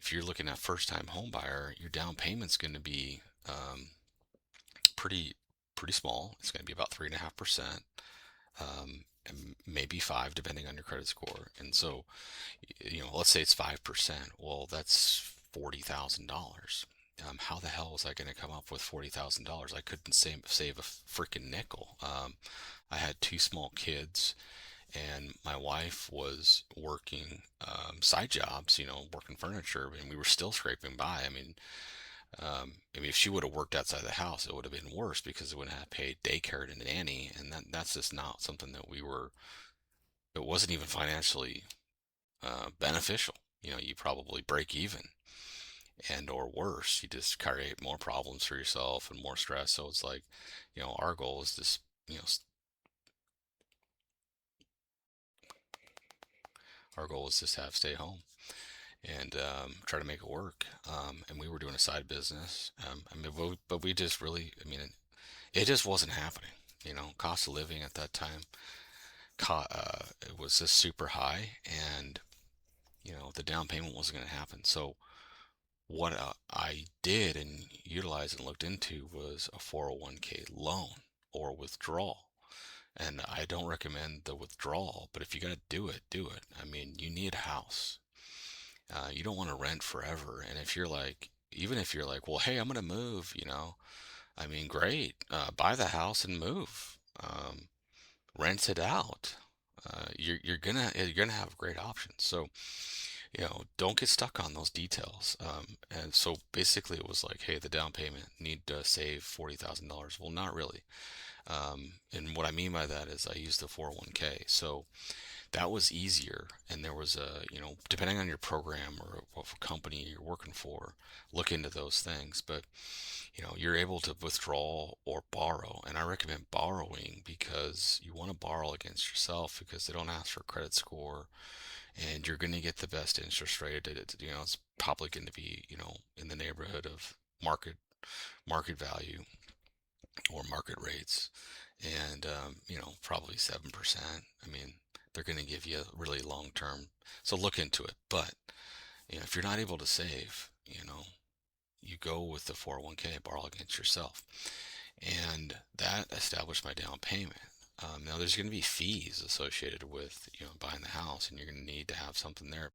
if you're looking at first time home buyer, your down payment's going to be pretty pretty small. It's going to be about 3.5%, and maybe five, depending on your credit score. And so, let's say it's 5%. Well, that's $40,000. How the hell was I going to come up with $40,000? I couldn't save a freaking nickel. I had two small kids, and my wife was working side jobs, working furniture, and we were still scraping by. If she would have worked outside the house, it would have been worse because it wouldn't have paid daycare and nanny, and that's just not something that we were. It wasn't even financially beneficial. You probably break even, and or worse, you just create more problems for yourself and more stress. So it's like, our goal is just, our goal is just have stay home and try to make it work. And we were doing a side business. But we just really, it just wasn't happening. Cost of living at that time, it was just super high, and the down payment wasn't going to happen. So what I did and utilized and looked into was a 401k loan or withdrawal. And I don't recommend the withdrawal, but if you got to do it, do it. You need a house. You don't want to rent forever. And if you're like, even if you're like, well, hey, I'm going to move, great. Buy the house and move. Rent it out. You're gonna have great options. So, don't get stuck on those details. And so basically it was like, hey, the down payment need to save $40,000. Well, not really. And what I mean by that is I used the 401k. So that was easier. And there was depending on your program or what company you're working for, look into those things. But, you're able to withdraw or borrow. And I recommend borrowing because you want to borrow against yourself because they don't ask for credit score, and you're going to get the best interest rate. It's probably going to be, in the neighborhood of market value or market rates, and probably 7%. They're going to give you really long term. So look into it. But if you're not able to save, you go with the 401k, borrow against yourself, and that established my down payment. Now there's going to be fees associated with buying the house, and you're going to need to have something there.